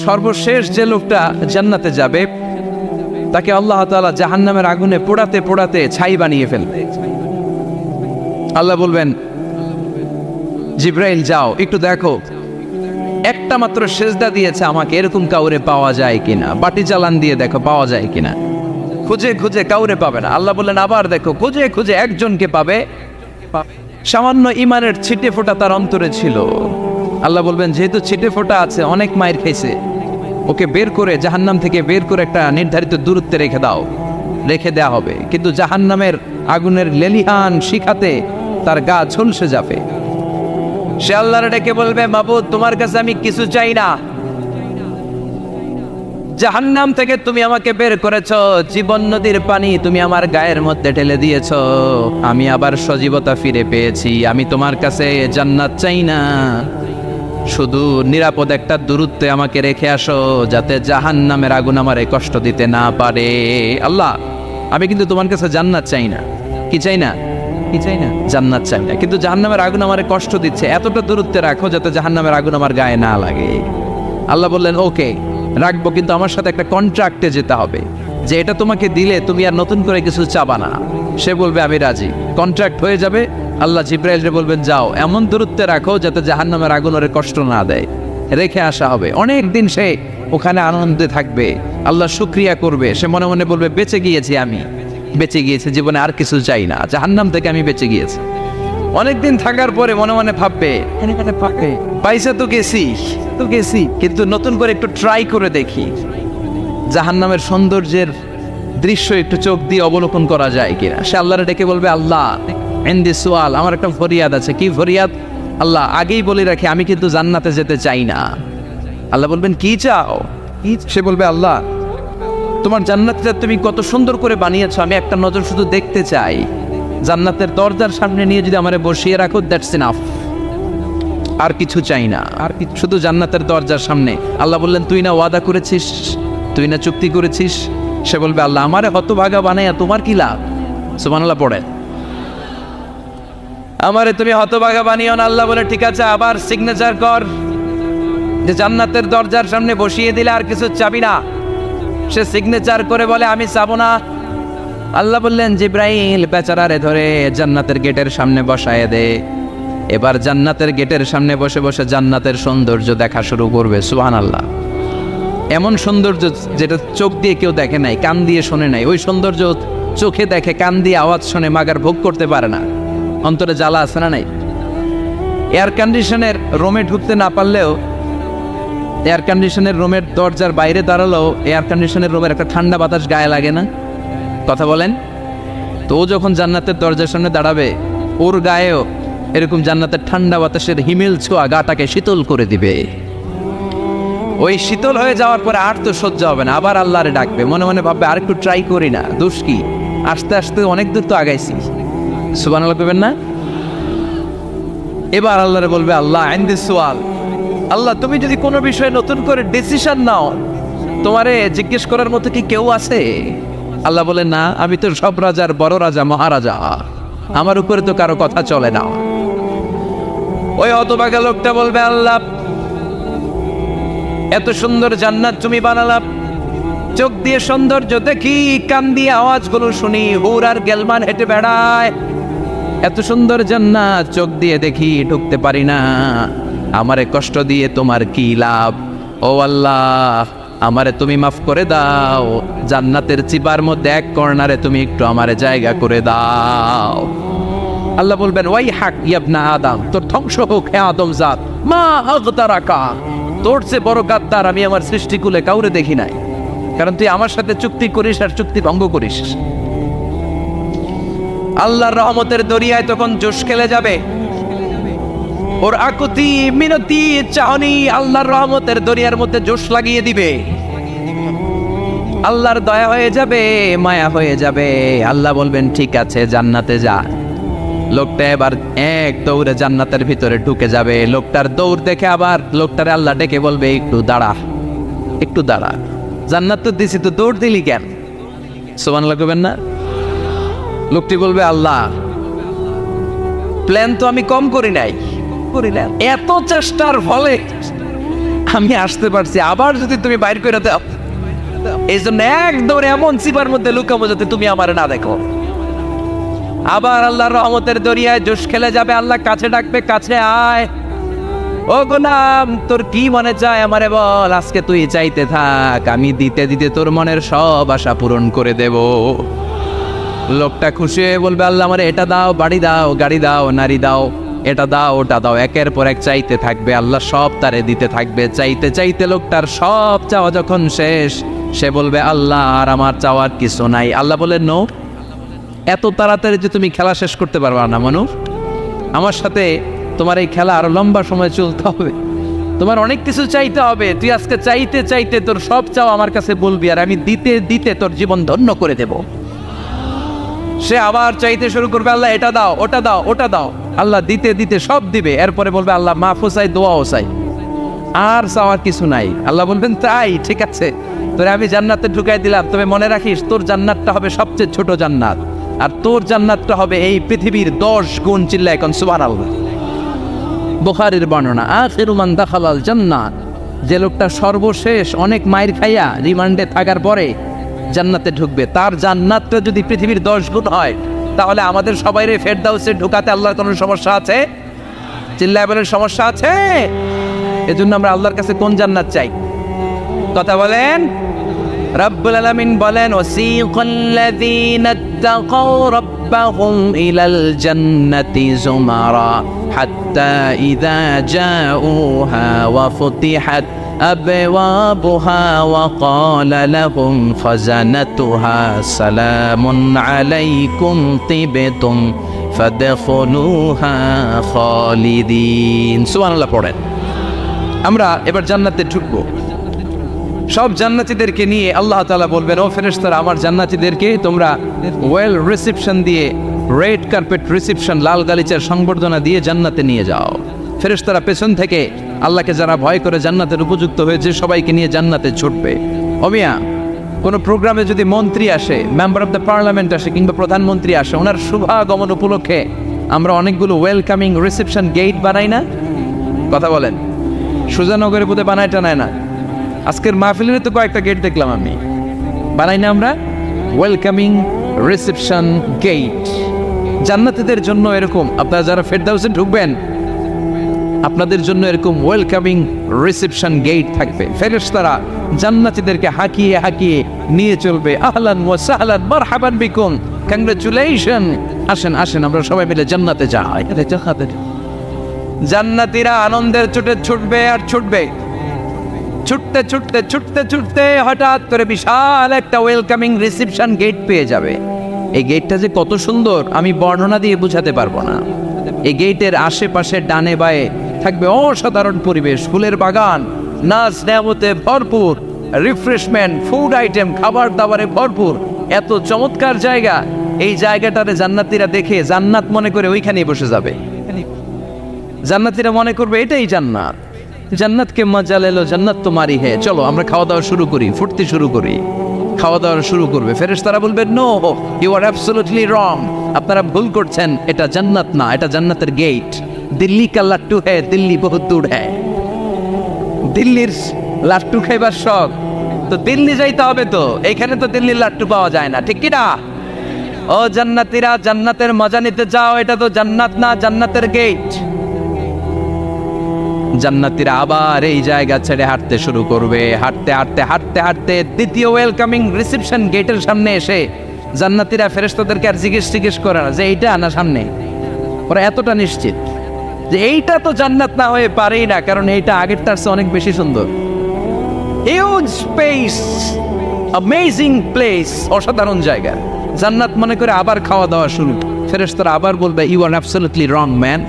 সর্বশেষ যে লোকটা জান্নাতে যাবে তাকে আল্লাহ তাআলা জাহান্নামের আগুনে পোড়াতে পোড়াতে ছাই বানিয়ে ফেলবে। আল্লাহ বলবেন, জিব্রাইল যাও একটু দেখো, একটা মাত্র সেজদা দিয়েছে আমাকে, এরকম কাউরে পাওয়া যায় কিনা, বাটি চালান দিয়ে দেখো পাওয়া যায় কিনা। খুঁজে খুঁজে কাউরে পাবে না। আল্লাহ বললেন আবার দেখো, খুঁজে খুঁজে একজনকে পাবে, সামান্য ইমানের ছিটে ফোঁটা তার অন্তরে ছিল। আল্লাহ বলবেন যেহেতু ছিটে ফোঁটা আছে, অনেক মায়ের খাইছে, ওকে বের করে জাহান্নাম থেকে বের করে একটা নির্ধারিত দূরত্বে রেখে দাও, রেখে দেয়া হবে। কিন্তু জাহান্নামের আগুনের লেলিহান শিখাতে তার গা ঝলসে যাবে। সে আল্লাহর ডেকে বলবে, মাবুদ তোমার কাছে আমি কিছু চাই না, জাহান্নাম থেকে তুমি আমাকে বের করেছো, জীবন নদীর পানি তুমি আমার গায়ের মধ্যে ঢেলে দিয়েছো, আমি আবার সজীবতা ফিরে পেয়েছি। আমি তোমার কাছে জান্নাত চাই না, শুধু নিরাপদ একটা দূরত্বে আমাকে রেখে আসো, যাতে জাহান্নামের আগুন আমারে কষ্ট দিতে না পারে। আল্লাহ আমি কিন্তু তোমার কাছে জান্নাত চাই না। কি চাই না? কি চাই না? জান্নাত চাই না, কিন্তু জাহান্নামের আগুন আমারে কষ্ট দিচ্ছে, এতটা দূরত্বে রাখো যাতে জাহান্নামের আগুন আমার গায়ে না লাগে। আল্লাহ বললেন ওকে রাখবো, কিন্তু আমার সাথে একটা কন্ট্রাক্টে যেতে হবে, যে এটা তোমাকে দিলে তুমি আর নতুন করে কিছু চাবা না। সে বলবে আমি রাজি, কন্ট্রাক্ট হয়ে যাবে। আল্লাহ জিব্রাইলকে বলবেন যাও এমন দূরত্বে রাখো যাতে জাহান্নামের আগুন ওরে কষ্ট না দেয়, রেখে আসা হবে। অনেক দিন সে ওখানে আনন্দে থাকবে, আল্লাহ শুকরিয়া করবে। সে মনে মনে বলবে বেঁচে গিয়েছি, আমি বেঁচে গিয়েছি, জীবনে আর কিছু চাই না, জাহান্নাম থেকে আমি বেঁচে গিয়েছি। অনেকদিন থাকার পরে মনে মনে ভাববে পাইসা তো গেছি, কিন্তু নতুন করে একটু ট্রাই করে দেখি, জাহান্নামের সৌন্দর্যের দৃশ্য একটু চোখ দিয়ে অবলোকন করা যায় কিনা। সে আল্লাহরে ডেকে বলবে আল্লাহ ইনদি সুআল, আমার একটা ফরিয়াদ আছে। কি ফরিয়াদ? আল্লাহ আগেই বলে রাখি আমি কিন্তু জান্নাতে যেতে চাই না। আল্লাহ বলবেন কি চাও? সে বলবে আল্লাহ তোমার জান্নাতটা তুমি কত সুন্দর করে বানিয়েছো, আমি একটা নজর শুধু দেখতে চাই। জান্নাতের দরজার সামনে নিয়ে যদি আমারে বসিয়ে রাখো, দ্যাটস ইনাফ, আর কিছু চাই না, আর শুধু জান্নাতের দরজার সামনে। আল্লাহ বললেন তুই না ওয়াদা করেছিস, তুই না চুক্তি করেছিস। সে বলবে আল্লাহ আমারে হতভাগা বানাইয়া তোমার কি লাভ? সুবহানাল্লাহ পড়ে, আমারে তুমি হতভাগা বানিও না। আল্লাহ বলে ঠিক আছে, আবার সিগনেচার কর যে জান্নাতের দরজার সামনে বসিয়ে দিলে আর কিছু চাবি না। সে সিগনেচার করে বলে আমি চাবো না। আল্লাহ বললেন জিব্রাইল বেচারারে ধরে জান্নাতের গেটের সামনে বসায় দে। এবার জান্নাতের গেটের সামনে বসে বসে জান্নাতের সৌন্দর্য দেখা শুরু করবে। সুবহানাল্লাহ, এমন সৌন্দর্য যেটা চোখ দিয়ে কেউ দেখে নাই, কান দিয়ে শোনে নাই। ওই সৌন্দর্য চোখে দেখে, কান দিয়ে আওয়াজ শোনে, মাগার ভোগ করতে পারে না। অন্তরে জ্বালা আছে না নাই? এয়ার কন্ডিশনের রুমে ঢুকতে না পারলেও, এয়ার কন্ডিশনের রুমের দরজার বাইরে দাঁড়ালেও এয়ার কন্ডিশনের রুমের একটা ঠান্ডা বাতাস গায়ে লাগে না? কথা বলেন তো। ও যখন জান্নাতের দরজার সামনে দাঁড়াবে, ওর গায়েও এরকম জান্নাতের ঠান্ডা বাতাসের হিমেল ছোঁয়া গাটাকে শীতল করে দিবে। ওই শীতল হয়ে যাওয়ার পরে আর তো সহ্য হবে না, আবার আল্লাহরে ডাকবে, মনে মনে ভাববে আর একটু ট্রাই করি না, দোষ কি, আস্তে আস্তে অনেক দূর তো আগাইছি। সুবহানাল্লাহ করবেন না? এবার আল্লাহরে বলবে আল্লাহ ইনদি সুআল, আল্লাহ তুমি যদি কোনো বিষয়ে নতুন করে ডিসিশন নাও, তোমারে জিজ্ঞেস করার মতো কি কেউ আছে? আল্লাহ বলে না, আমি তো সব রাজার বড় রাজা, মহারাজা, আমার উপরে তো কারো কথা চলে না। ওই হতভাগা লোকটা বলবে আল্লাহ এত সুন্দর জান্নাত তুমি বানালাম, চোখ দিয়ে সৌন্দর্য দেখি, কান দিয়ে আওয়াজগুলো শুনি, হুর আর গেলমান হেঁটে বেড়ায়, এত সুন্দর জান্নাত চোখ দিয়ে দেখি, ঢুকতে পারি না, আমারে কষ্ট দিয়ে তোমার কি লাভ? ও আল্লাহ আমারে তুমি মাফ করে দাও, জান্নাতের চিবার মধ্যে এক কর্নারে তুমি একটু আমারে জায়গা করে দাও। আল্লাহ বলবেন ওয়াই হাক ইবনা আদম, তোর ধ্বংস হোক হে আদম জাত, মা আগতারাকা, তোর চেয়ে বড় গাদ্দার আমি আমার সৃষ্টিকুলে কাউরে দেখি নাই, কারণ তুই আমার সাথে চুক্তি করিস আর চুক্তি ভঙ্গ করিস। আল্লাহর রহমতের দরিয়ায় তখন জোশ খেলে যাবে, ওর আকুতি মিনতি চাহনি আল্লাহর রহমতের দরিয়ার মধ্যে জোশ লাগিয়ে দিবে। আল্লাহর দয়া হয়ে যাবে, মায়া হয়ে যাবে। আল্লাহ বলবেন ঠিক আছে জান্নাতে যা। লোকটা এবার এক দৌড়ে জান্নাতের ভিতরে ঢুকে যাবে। লোকটার দৌড় দেখে আবার লোকটারে আল্লাহ ডেকে বলবে একটু দাঁড়া, একটু দাঁড়া, জান্নাত তো দিছি, তো দৌড় দিলি কেন? সুবহানাল্লাহ করবেন না? লোকটি বলবে আল্লাহ প্ল্যান তো আমি কম করি নাই, এত চেষ্টার ফলে আমি আসতে পারছি, আবার যদি তুমি বাইর করে দাও, এই জন্য একদম এমন চিপার মধ্যে লুকাবো যাতে তুমি আমার না দেখো। আবার আল্লাহর রহমতের দরিয়ায় জোশ খেলে যাবে, আল্লাহ কাছে ডাকবে, কাছে আয়, ও গোলাম তোর কি মনে চায় আমারে বল, আজকে তুই চাইতে থাক, আমি দিতে দিতে তোর মনের সব আশা পূরণ করে দেব। লোকটা খুশি হয়ে বলবে, আল্লাহ আমারে এটা দাও, বাড়ি দাও, গাড়ি দাও, নারী দাও, এটা দাও, ওটা দাও, একের পর এক চাইতে থাকবে, আল্লাহ সব তারে দিতে থাকবে। চাইতে চাইতে লোকটার সব চাওয়া যখন শেষ, সে বলবে, আল্লাহ আর আমার চাওয়ার কিছু নাই। আল্লাহ বলেন, নো, এত তাড়াতাড়ি যে তুমি খেলা শেষ করতে পারবা না মানুষ, আমার সাথে তোমার এই খেলা আরো লম্বা সময় চলতে হবে, তোমার অনেক কিছু চাইতে হবে। তুই আজকে চাইতে চাইতে তোর সব চাও আমার কাছে বলবি, আর আমি দিতে দিতে তোর জীবন ধন্য করে দেব। সে আবার চাইতে শুরু করবে, আল্লাহ এটা দাও, ওটা দাও, ওটা দাও, আল্লাহ দিতে দিতে সব দিবে। এরপরে বলবে, আল্লাহ মাফও চাই, দোয়াও চাই, আর চাওয়ার কিছু নাই। আল্লাহ বলবেন, তাই ঠিক আছে, তোরে আমি জান্নাতে ঢুকাই দিলাম, তবে মনে রাখিস তোর জান্নাতটা হবে সবচেয়ে ছোট জান্নাত, আর তোর জান্নাতটা হবে এই পৃথিবীর 10 গুণ। চিল্লা এখন সুবহানাল্লাহ। বুখারীর বর্ণনা, আখিরু মান দাখালাল জান্নাত, যে লোকটা সর্বশেষ অনেক মাইর খাইয়া রিমান্ডে থাকার পরে জান্নাতে ঢুকবে, তার জান্নাতটা যদি পৃথিবীর 10 গুণ হয়, তাহলে আমাদের সবাইরে ফেরদাউসে ঢুকাতে আল্লাহর কোনো সমস্যা আছে? চিল্লায় বলেন, সমস্যা আছে? এজন্য আমরা আল্লাহর কাছে কোন জান্নাত চাই? কথা বলেন। রব্বুল আলামিন বলেন, ওয়াসিকাল্লাযীনা তাকাউ রাব্বাহুম ইলাল জান্নাতি যুমারা হাত্তা ইযা জাউহা ওয়া ফুতিহাত أبوابها وقال لهم خزنتها سلام عليكم طبتم فادخلوها خالدين। সুবহানাল্লাহ পড়েন। আমরা এবার জান্নাতে ঢুকবো, সব জান্নাতীদেরকে নিয়ে আল্লাহ তাআলা বলবেন, ও ফেরেশতারা, আমার জান্নাতীদেরকে তোমরা ওয়েল রিসেপশন দিয়ে, রেড কার্পেট রিসেপশন, লাল গালিচার সংবর্ধনা দিয়ে জান্নাতে নিয়ে যাও। ফেরেশতারা পেছন থেকে আল্লাহকে যারা ভয় করে জান্নাতের উপযুক্ত হয়েছে সবাইকে নিয়ে জান্নাতে ছুটবে। অমিয়া, কোনো প্রোগ্রামে যদি মন্ত্রী আসে, মেম্বার অফ দ্য পার্লামেন্ট আসে, কিংবা প্রধানমন্ত্রী আসে, ওনার শুভাগমন উপলক্ষে আমরা অনেকগুলো ওয়েলকামিং রিসেপশন গেট বানাই না? কথা বলেন। সুজানগরে বোধহয় বানায় টানায় না, আজকের মাহফিলের তো কয়েকটা গেট দেখলাম আমি, বানাই না আমরা ওয়েলকামিং রিসেপশন গেট। জান্নাতীদের জন্য এরকম, আপনারা যারা ফেরদাউসে ঢুকবেন আপনাদের জন্য এরকম ওয়েলকামিং রিসেপশন গেট থাকবে। ফেরেশতারা জান্নাতীদেরকে হাঁকিয়ে হাঁকিয়ে নিয়ে চলবে, আহলান ওয়া সাহলান মারহাবান বিকুম, কংগ্রাচুলেশন, আসেন আসেন আমরা সবাই মিলে জান্নাতে যাই। জান্নাতীরা আনন্দের চোটে ছুটবে আর ছুটবে, ছুটতে ছুটতে ছুটতে ছুটতে হঠাৎ করে বিশাল একটা ওয়েলকামিং রিসেপশন গেট পেয়ে যাবে। এই গেটটা যে কত সুন্দর আমি বর্ণনা দিয়ে বোঝাতে পারবো না। এই গেটের আশেপাশে ডানে বায়ে থাকবে অসাধারণ পরিবেশ, ফুলের বাগান, নাচ নেয়ামতে ভরপুর, রিফ্রেশমেন্ট, ফুড আইটেম, খাবার দাবারে ভরপুর, এত চমৎকার জায়গা। এই জায়গাটারে জান্নাতীরা দেখে জান্নাত মনে করে ওইখানেই বসে যাবে। জান্নাতীরা মনে করবে এটাই জান্নাত, জান্নাতকে মজা লেলো, জান্নাত তো মারি হে, চলো আমরা খাওয়া দাওয়া শুরু করি, ফুটতে শুরু করি। খাওয়া দাওয়া শুরু করবে, ফেরেশতারা বলবে, no, you are absolutely wrong, আপনারা ভুল করছেন, এটা জান্নাত না, এটা জান্নাতের গেট। দিল্লি কা লাট্টু হ্যায়, দিল্লি বহুত দূর হ্যায়। দিল্লির লাট্টু খাইবার শখ তো দিল্লি যাইতে হবে, তো এইখানে তো দিল্লির লাট্টু পাওয়া যায় না, ঠিক কিনা? ও জান্নাতীরা, জান্নাতের মজা নিতে যাও, এটা তো জান্নাত না, জান্নাতের গেট। জান্নাতীরা আবার এই জায়গা ছেড়ে হাঁটতে শুরু করবে, হাঁটতে হাঁটতে হাঁটতে হাঁটতে দ্বিতীয় ওয়েলকামিং রিসেপশন গেটের সামনে এসে জান্নাতীরা ফেরেশতাদেরকে আর জিজ্ঞেস করে না যে এইটা না সামনে, ওরা এতটা নিশ্চিত যে এইটা তো জান্নাত না হয়ে পারেই না, কারণ এইটা আগের তার চেয়ে অনেক বেশি সুন্দর। হিউজ স্পেস, অ্যামেজিং প্লেস, অসাধারণ জায়গা। জান্নাত মনে করে আবার খাওয়া দাওয়া শুরু। ফেরেশতারা আবার বলবে, you are absolutely wrong man,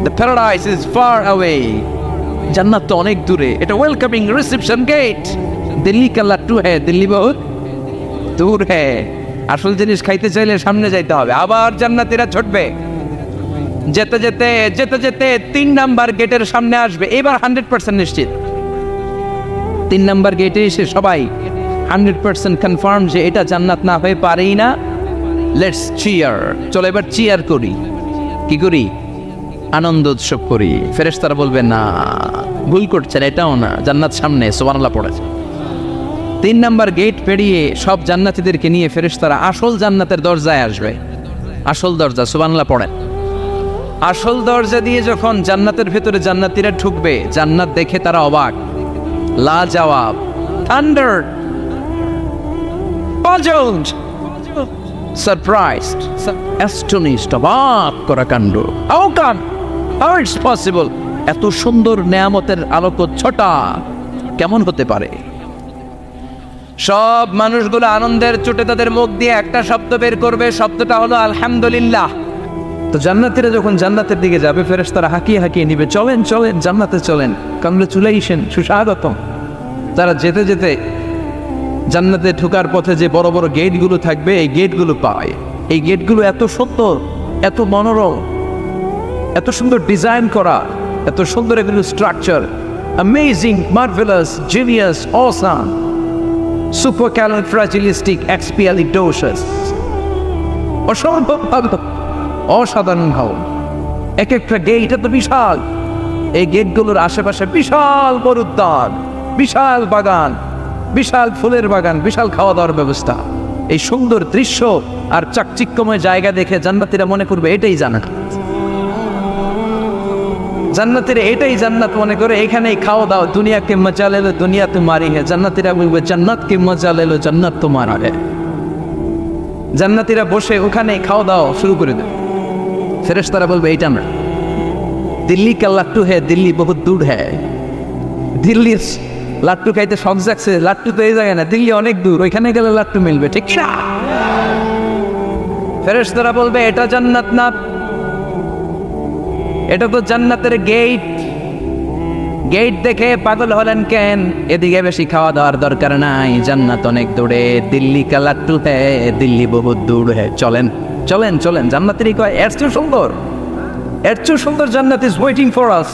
the paradise is far away, জান্নাত তো অনেক দূরে, এটা ওয়েলকামিং রিসেপশন গেট। দিল্লি কা লাট্টু হ্যায়, দিল্লি বহুত দূর হ্যায়। আসল জিনিস খাইতে চাইলে সামনে যাইতে হবে। আবার জান্নাতীরা ছুটবে, যেতে যেতে যেতে যেতে 3 নাম্বার গেটের সামনে আসবে। এবার 100% নিশ্চিত 3 নাম্বার গেটে এসে সবাই 100% কনফার্ম যে এটা জান্নাত না হয়ে পারেই না। লেটস চিয়ার, চলো এবার চিয়ার করি। কি করি? আনন্দ উৎসব করি। ফেরেশতারা বলবে, না, ভুল করছেন, এটাও না, জান্নাত সামনে, সুবহানাল্লাহ পড়েছে। 3 নাম্বার গেট পেরিয়ে সব জান্নাতীদেরকে নিয়ে ফেরেশতারা আসল জান্নাতের দরজায় আসবে। আসল দরজা, সুবহানাল্লাহ পড়েন। আসল দরজা দিয়ে যখন জান্নাতের ভেতরে জান্নাতীরা ঢুকবে, জান্নাত দেখে তারা অবাক, লাজবাব, থান্ডার, পাজলড, সারপ্রাইজড, অ্যাস্টনিশড, অবাক করা কাণ্ড। How come, how it's possible, এত সুন্দর নেয়ামতের আলোকচ্ছটা কেমন হতে পারে? সব মানুষগুলো আনন্দের চোটে তাদের মুখ দিয়ে একটা শব্দ বের করবে, শব্দটা হলো আলহামদুলিল্লাহ। তো জান্নাতীরা যখন জান্নাতের দিকে যাবে, ফেরেশতারা হাঁকিয়ে হাঁকিয়ে নিবে, চলেন চলেন জান্নাতে চলেন, কংগ্রেচুলেশন, সুস্বাগতম। তারা যেতে যেতে জান্নাতে ঢোকার পথে যে বড় বড় গেটগুলো থাকবে, এই গেটগুলো পায়। এই গেটগুলো এত সুন্দর, এত মনোরম, এত সুন্দর ডিজাইন করা, এত সুন্দর এগুলো structure, amazing, marvellous, genius, awesome, supercalifragilisticexpialidocious, অসম্ভব ভালো, অসাধারণ ভাব। এক একটা গেট এত বিশাল, এই গেটগুলোর আশেপাশে বিশাল বড় উদ্যান, বিশাল বাগান, বিশাল ফুলের বাগান, বিশাল খাওয়া দাওয়ার ব্যবস্থা। এই সুন্দর দৃশ্য আর চাকচিক্যময় জায়গা দেখে জান্নাতীরা মনে করবে এটাই জান্নাত। জান্নাতীরা এটাই জান্নাত মনে করে, এখানেই খাওয়া দাওয়া। দুনিয়াকে মজা লেলো দুনিয়া তোমারি হে, জান্নাতীরা বলবে জান্নাতকে মজা লেলো জান্নাত তোমার হে। জান্নাতীরা বসে ওখানেই খাওয়া দাওয়া শুরু করে দেবে। ফেরেশতারা বলবে এইটা না, দিল্লি কা লাট্টু হে, দিল্লি বহুত দূর হ্যাঁ। দিল্লির লাট্টু খাইতে শখ জাগছে, লাট্টু তো এই জায়গায় না, দিল্লি অনেক দূর, ওইখানে গেলে লাট্টু মিলবে, ঠিক না? ফেরেশতারা বলবে এটা জান্নাত না, এটা তো জান্নাতের গেট। গেট দেখে পাগল হলেন কেন? এদিকে বেশি খাওয়া দাওয়ার দরকার নাই, জান্নাত অনেক দূরে, দিল্লি কা লাট্টু হ্যাঁ, দিল্লি বহুত দূর হ্যাঁ, চলেন চলেন চলেন। জান্নাতেরই কয় এর চেয়ে সুন্দর, এর চেয়ে সুন্দর জান্নাত ইজ ওয়েটিং ফর আস,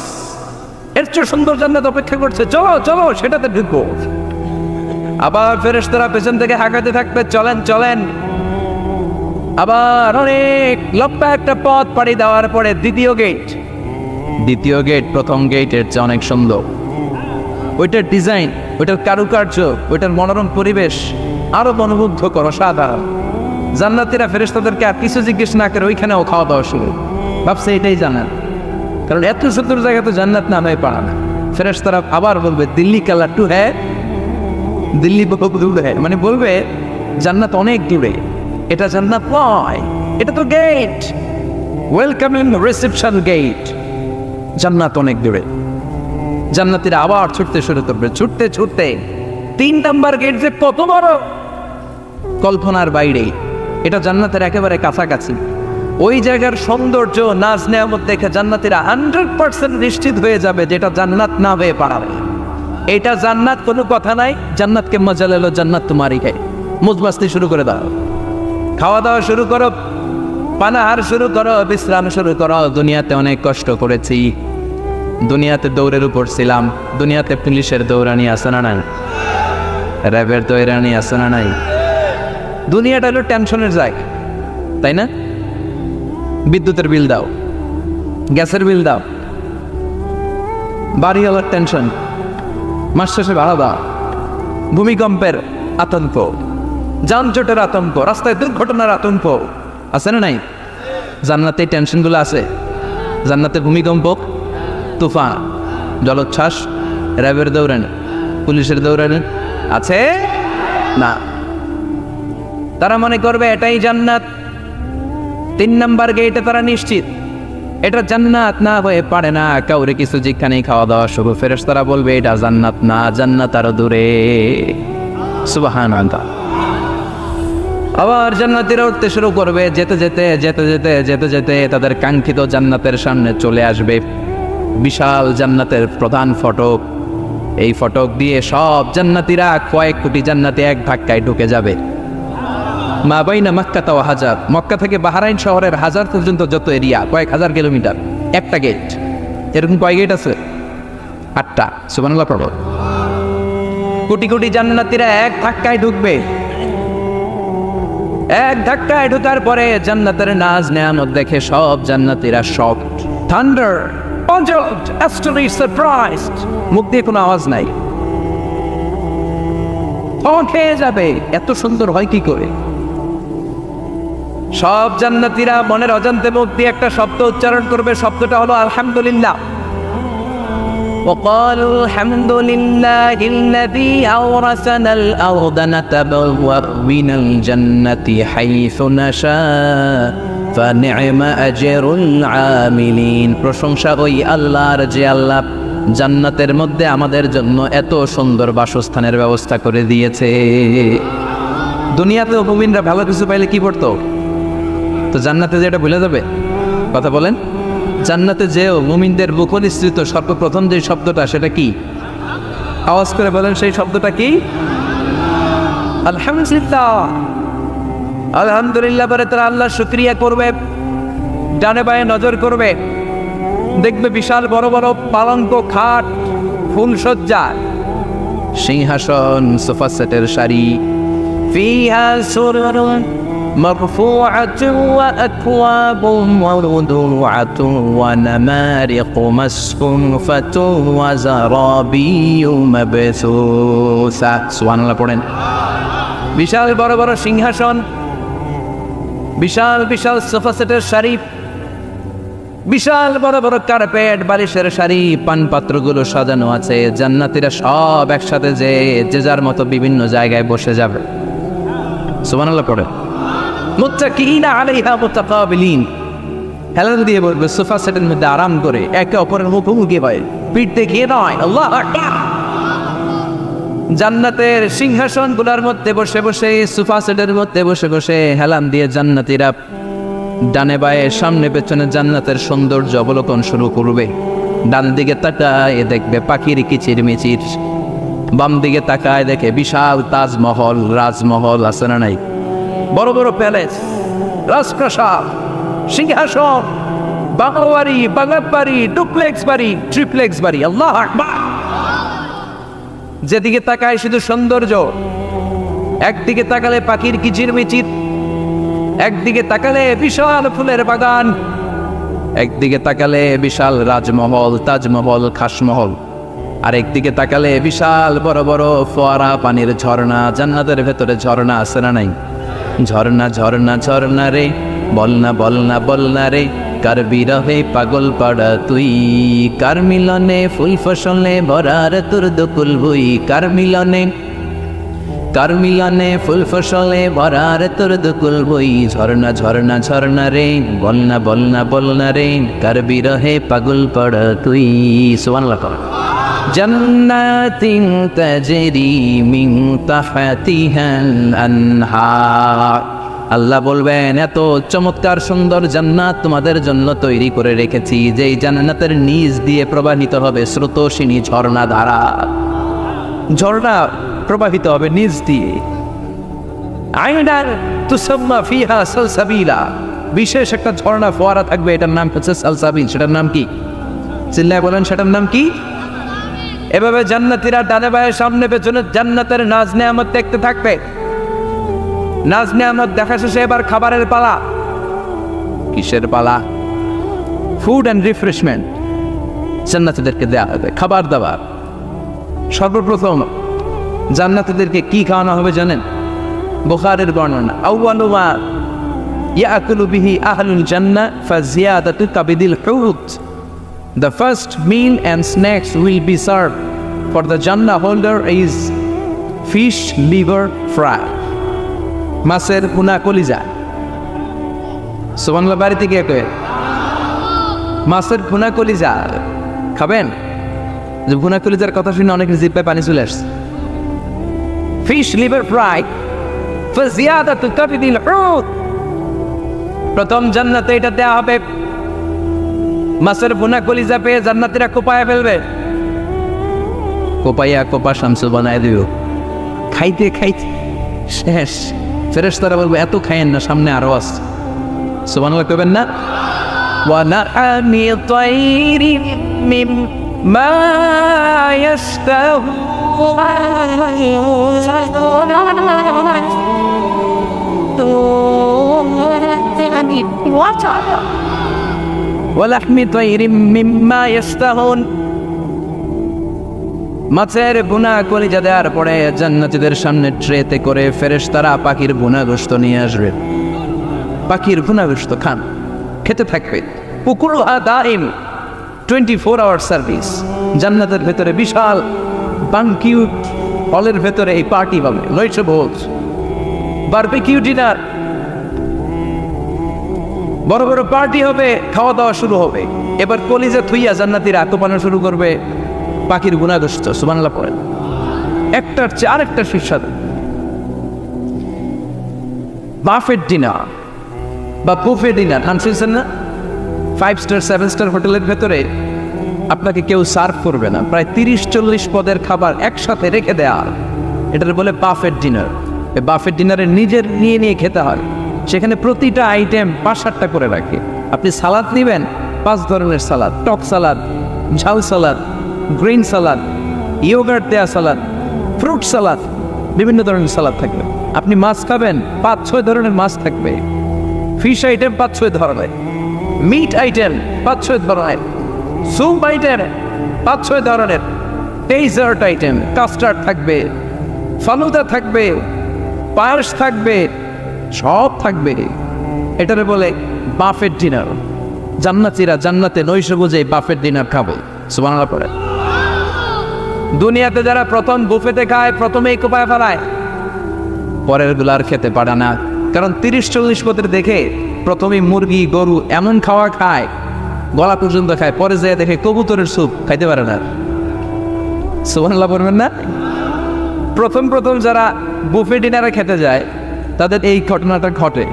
এর চেয়ে সুন্দর জান্নাত অপেক্ষা করছে, চলো চলো সেটাতে ঢুকবো। আবার ফেরেশতারা পেছন থেকে হাঁকাতে থাকবে, চলেন চলেন। আবার অনেক লম্বা একটা পথ পাড়ি দেওয়ার পরে দ্বিতীয় গেট। দ্বিতীয় গেট প্রথম গেটের চেয়ে অনেক সুন্দর। ওইটার ডিজাইন, ওইটার কারুকার্য, ওইটার মনোরম পরিবেশ আরো মনোমুগ্ধকর, অসাধারণ। জান্নাতীরা ফেরেশতাদেরকে আর কিছু জিজ্ঞেস না করে ওইখানেও খাওয়া দাওয়া শুরু। ভাবছে এটাই জান্নাত, কারণ এত সুন্দর জায়গা তো জান্নাত না হয়ে পারে না। ফেরেশতারা আবার বলবে দিল্লি কা লাট্টু হ্যাঁ, দিল্লি বহুত দূর হ্যাঁ, মানে বলবে জান্নাত অনেক দূরে, এটা জান্নাত নয়, এটা তো গেট, ওয়েলকামিং রিসেপশন গেট, জান্নাত অনেক দূরে। জান্নাতীরা আবার ছুটতে শুরু করবে, ছুটতে ছুটতে 3 নাম্বার গেট যে কত বড়, কল্পনার বাইরে। এটা জান্নাতের একেবারে কাছাকাছি। ওই জায়গার সৌন্দর্য, নাজ নেয়ামত দেখে জান্নাতীরা 100% নিশ্চিত হয়ে যাবে যেটা জান্নাত না হয়ে পারে। এটা জান্নাত, কোনো কথা নাই। জান্নাতকে মজা লেলো জান্নাত তোমারই খাই, মুজমাস্তি শুরু করে দাও, খাওয়া দাওয়া শুরু করো, পানাহার শুরু করো, বিশ্রাম শুরু করো। দুনিয়াতে অনেক কষ্ট করেছি, দুনিয়াতে দৌড়ের উপর ছিলাম, দুনিয়াতে পুলিশের দৌড়ানি আছে না নাই, র্যাবের দৌড়ানি আছে না নাই। দুনিয়াটা হলো টেনশনের জায়গা, তাই না? বিদ্যুতের বিল দাও, গ্যাসের বিল দাও, বাড়িওয়ালার টেনশন, মাস শেষে ভাড়া দাও, ভূমিকম্পের আতঙ্ক, যানজটের আতঙ্ক, রাস্তায় দুর্ঘটনার আতঙ্ক আছে না নাই? জান্নাতে এই টেনশনগুলো আছে। জান্নাতে ভূমিকম্প, তুফান, জলোচ্ছ্বাস, র্যাবের দৌড়ানি, পুলিশের দৌড়ানি আছে না। তারা মনে করবে এটাই জান্নাত। 3 নাম্বার গেটে তারা নিশ্চিত এটা জান্নাত না হয়ে পারে না। কাউরে কিছু যেখানেই খাওয়া দাওয়া শুরু, ফেরেশতারা বলবে এটা জান্নাত না, জান্নাত আরো দূরে। সুবহানাল্লাহ। আবার জান্নাতীরা উঠতে শুরু করবে, যেতে যেতে যেতে যেতে যেতে যেতে তাদের কাঙ্ক্ষিত জান্নাতের সামনে চলে আসবে। বিশাল জান্নাতের প্রধান ফটক। এই ফটক দিয়ে সব জান্নাতীরা, কয়েক কোটি জান্নাতি এক ধাক্কায় ঢুকে যাবে। মা বাইনা মক্কা তাও হাজার, মক্কা থেকে বাহরাইন শহরের হাজার পর্যন্ত যত এরিয়া, কয়েক হাজার কিলোমিটার, একটা গেট। এরকম কয় গেট আছে? 8টা। সুবহানাল্লাহ পড়ো। কোটি কোটি জান্নাতীরা এক ধাক্কায় ঢুকবে। এক ধাক্কায় ঢোকার পরে জান্নাতের নাজ নেয়ামত দেখে সব জান্নাতীরা shocked. Thunder, puzzled, astonished, surprised. মুখ দিয়ে কোনো আওয়াজ নাই, খেয়ে যাবে, এত সুন্দর হয় কি করে? সব জান্নাতীরা মনের অজান্তে মুখ দিয়ে একটা শব্দ উচ্চারণ করবে, শব্দটা হলো আলহামদুলিল্লাহ। وقالوا الحمد لله الذي أورثنا الأرض نتبوأ من الجنة حيث نشاء فنعم أجر العاملين। প্রশংসা ওই আল্লাহর যে আল্লাহ জান্নাতের মধ্যে আমাদের জন্য এত সুন্দর বাসস্থানের ব্যবস্থা করে দিয়েছে। দুনিয়াতেও মুমিনরা ভালো কিছু পাইলে কি করতো? তো জান্নাতে যে এটা ভুলে যাবে? কথা বলেন। জান্নাতে যেও মুমিনদের মুখনিসৃত সর্বপ্রথম যে শব্দটা, সেটা কি? আওয়াজ করে বলেন, সেই শব্দটা কি? আলহামদুলিল্লাহ। আলহামদুলিল্লাহ বলে তারা আল্লাহ শুকরিয়া করবে, ডানে বায়ে নজর করবে, দেখবে বিশাল বড় বড় পালঙ্ক, খাট, ফুলসজ্জা, সিংহাসন, সোফা সেটের সারি, ফিহা সুরুরুন মারফুআতুন ওয়া আকওয়াবুন মাওদুআতুন ওয়া নামারিকু মাসফুফাতুন ওয়া যারাবিয়্যু মাবসুসা। সুবহানাল্লাহ পড়েন। বিশাল বড় বড় সিংহাসন, বিশাল বিশাল সোফা সেটের সারি, বিশাল বড় বড় কার্পেট, বালিশের সারি, পানপাত্রগুলো সাজানো আছে। জান্নাতীরা সব একসাথে যে যার মতো বিভিন্ন জায়গায় বসে যাবে। সুবহানাল্লাহ পড়ে। মুত্তাকিইনা আলাইহা মুতাকাবিলিন, হেলান দিয়ে বলবে সোফা সেটের মধ্যে আরাম করে, একে অপরের মুখোমুখি হয়, পিঠ দেখিয়ে নয়। আল্লাহু আকবার। জান্নাতের সিংহাসনগুলোর মধ্যে বসে বসে, সোফা সেটের মধ্যে বসে বসে হেলান দিয়ে জান্নাতীরা ডানে বায়ে সামনে পেছনে জান্নাতের সৌন্দর্য অবলোকন শুরু করবে। ডান দিকে তাকায় দেখবে পাখির কিচির মিচির, বাম দিকে তাকায় দেখে বিশাল তাজমহল, রাজমহল আছে না নাই, বড় বড় প্যালেস, রাজপ্রাসাদ, সিংহাসন, বাংলা বাড়ি, বাগান বাড়ি, ডুপ্লেক্স বাড়ি, ট্রিপ্লেক্স বাড়ি। আল্লাহু আকবার। যেদিকে তাকায় শুধু সৌন্দর্য। একদিকে তাকালে পাখির কিচির মিচির, একদিকে তাকালে বিশাল ফুলের বাগান, একদিকে তাকালে বিশাল রাজমহল, তাজমহল, খাসমহল, আর একদিকে তাকালে বিশাল বড় বড় ফোয়ারা, পানির ঝর্ণা। জান্নাতের ভেতরে ঝর্ণা আছে না নাই? ঝর্ণা ঝর্ণা ঝর্ণা রে, বলনা বলনা বলনা রে, কার বিরহে পাগল পাড়া তুই, কার মিলনে ফুল ফসলে ভরার তোর দকুল ভুই, কার মিলনে ফুল ফসলে ভরার তোর দকুল বই। ঝর্ণা ঝর্ণা ঝর্ণা রে, বলনা বলনা বলনা রে, কার বিরহে পাগল পাড়া তুই। সুবহানাল্লাহ। জান্নাতিন তাজরি মিন তাহতিহাল আনহার। আল্লাহ বলবেন, এত চমৎকার সুন্দর জান্নাত তোমাদের জন্য তৈরি করে রেখেছি, যেই জান্নাতের নিচ দিয়ে প্রবাহিত হবে স্রোতস্বিনী ঝর্ণা ধারা। ঝর্ণা প্রবাহিত হবে নিচ দিয়ে। আইনান তুসাম্মা ফিহা সালসাবিলা, বিশেষ একটা ঝর্ণা ফোয়ারা থাকবে, এটার নাম হচ্ছে সালসাবিল। সেটার নাম কি? চিল্লায় বলেন, সেটার নাম কি? এভাবে জান্নাতীরা ডানে বায়ে সামনে পেছনে জান্নাতের নাজ নেয়ামত দেখতে থাকবে। নাজ নেয়ামত দেখা শেষে এবার খাবারের পালা। কিসের পালা? ফুড অ্যান্ড রিফ্রেশমেন্ট জান্নাতীদেরকে দেওয়া হবে, খাবার দাবার। সর্বপ্রথম জান্নাতীদেরকে কি খাওয়ানো হবে জানেন? বুখারীর বর্ণনা, আউয়ালু মা ইয়াকুলু বিহি আহলুল জান্নাহ ফাজিয়াদাতু কাবিদিল হুত। The first meal and snacks will be served for the Jannah holder is fish liver fry, মাছের ভুনা কলিজা। সুবহানাল্লাহ। বাড়িতে গিয়ে কয়ে মাছের ভুনা কলিজা খাবেন? যে ভুনা কলিজার কথা শুনে অনেকের জিহ্বায় পানি চলে আসছে। ফিশ লিভার ফ্রাই ফাজিয়াদাতু কাবিদিল হুত, প্রথম জান্নাতে এটা দেওয়া হবে। মাছের ভুনা কলিজা পেয়ে জান্নাতীরা কোপায়া ফেলবে, কোপাইয়া কোপা শামসু বানায় দিও। খাইতে খাইতে শেষ। ফেরেশতারা বলবে, এত খাইয়েন না, সামনে আরো আছে। সুবহানাল্লাহ কইবেন না? ওয়া নাআমি তাইরিন মিম্মা ইয়াশতাহু, ওয়া লাহমি তায়রিম মিম্মা ইশতাহুন। মাছের ভুনা কলিজা দেওয়ার পরে জান্নাতীদের সামনে ট্রেতে করে ফেরেশতারা পাখির ভুনা গোশত নিয়ে আসবে। পাখির ভুনা গোশত খান, খেতে থাকবে। উকুলুহা দাইম, 24 আওয়ার সার্ভিস। জান্নাতের ভেতরে বিশাল বানকিউট হলের ভেতরে এই পার্টি হবে, নয়শো ভোজ, বারবিকিউ ডিনার, বড় বড় পার্টি হবে, খাওয়া দাওয়া শুরু হবে। এবার কলিজা থুইয়া জান্নাতীরা আত্মপানা শুরু করবে পাখির গুনাহ গোশত। সুবহানাল্লাহ পড়েন। একটার চেয়ে আরেকটা সুস্বাদু। বাফেট ডিনার বা বুফে ডিনার শুনছেন না? 5 স্টার 7 স্টার হোটেলের ভেতরে আপনাকে কেউ সার্ভ করবে না, প্রায় 30-40 পদের খাবার একসাথে রেখে দেয়া। এটার বলে বাফেট ডিনার। এই বাফেট ডিনারে নিজের নিয়ে খেতে হয়। সেখানে প্রতিটা আইটেম 5-7টা করে রাখে। আপনি সালাদ নেবেন, 5 ধরনের সালাদ, টক সালাদ, ঝাল সালাদ, গ্রিন সালাদ, ইয়োগার্ট দেয়া সালাদ, ফ্রুট সালাদ, বিভিন্ন ধরনের সালাদ থাকবে। আপনি মাছ খাবেন, 5-6 ধরনের মাছ থাকবে। ফিশ আইটেম 5-6 ধরনের, মিট আইটেম 5-6 ধরনের, স্যুপ আইটেম 5-6 ধরনের, ডেজার্ট আইটেম, কাস্টার্ড থাকবে, ফালুদা থাকবে, পায়েস থাকবে, সব থাকবে। এটারে বলে বাফেট ডিনার। জান্নাতীরা জান্নাতে নৈশো বুঝে বাফেট ডিনার খাবে। সুবহানাল্লাহ পড়ে। দুনিয়াতে যারা প্রথম বুফেতে খায়, প্রথমেই কোপায় ফেলায়, পরের গুলো আর খেতে পারে না। কারণ 30-40 পদের দেখে প্রথমেই মুরগি গরু এমন খাওয়া খায়, গলা পর্যন্ত খায়, পরে যেয়ে দেখে কবুতরের স্যুপ খাইতে পারে না। সুবহানাল্লাহ পড়বেন না? প্রথম যারা বুফে ডিনারে খেতে যায় তাদের এই ঘটনাটা ঘটে।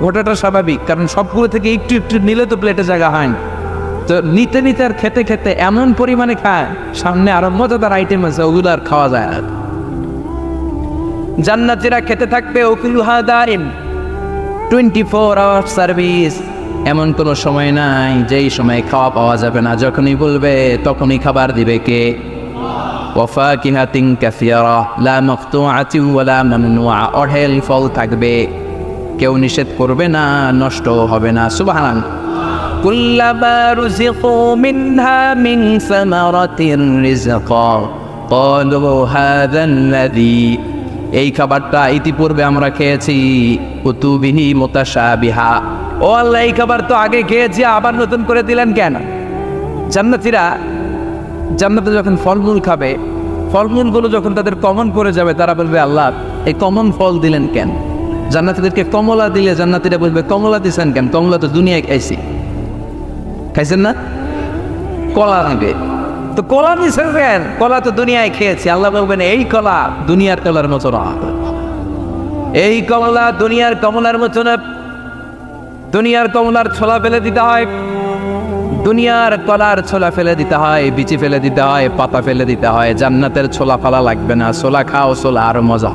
ঘটাটা স্বাভাবিক, কারণ সবগুলো থেকে একটু একটু নিলে তো প্লেটে জায়গা হয় না। তো নিতে নিতে আর খেতে খেতে এমন পরিমাণে খায়, সামনে আরো মজাদার আইটেম আছে, ওগুলো আর খাওয়া যায় না। জান্নাতীরা খেতে থাকবে উকুলুহা দাইম, 24 আওয়ার সার্ভিস। এমন কোনো সময় নাই যেই সময় খাওয়া পাওয়া যাবে না। যখনই বলবে তখনই খাবার দিবে কে? ওয়াফাকিহাতিন কাসীরা লা মাকতুআতিন ওয়ালা মামনুআ। অঢেল ফল থাকবে, কেউ নিষেধ করবে না, নষ্ট হবে না। সুবহানাল্লাহ। কুল্লামা রুযিকু মিনহা মিন সামারাতির রিজকা ক্বালু হাযাল্লাযী। এই খাবারটা ইতিপূর্বে আমরা খেয়েছি, কুতুবিহি মুতাশাবিহা। ও আল্লাহ, এই খাবার তো আগে খেয়েছি, আবার নতুন করে দিলেন কেন? জান্নাতীরা জান্নাতে যখন ফলমূল খাবে, ফলমূলগুলো যখন তাদের কমন পড়ে যাবে, তারা বলবে আল্লাহ এই কমন ফল দিলেন কেন? জান্নাতীদেরকে কমলা দিলে জান্নাতীরা বলবে কমলা দিছেন কেন? কমলা তো দুনিয়ায় খাইছি। খাইছেন না? কলা নেবে তো কলা দিছেন কেন? কলা তো দুনিয়ায় খেয়েছি। আল্লাহ বলবেন এই কলা দুনিয়ার কলার মতো না, এই কমলা দুনিয়ার কমলার মতো না। দুনিয়ার কমলার ছোলা ফেলে দিতে হয়, দুনিয়ার কলার ছোলা ফেলে দিতে হয়, বিচি ফেলে দিতে হয়, পাতা ফেলে দিতে হয়। জান্নাতের ছোলা ফালা লাগবে না। ছোলা খাও, ছোলা আরো মজা।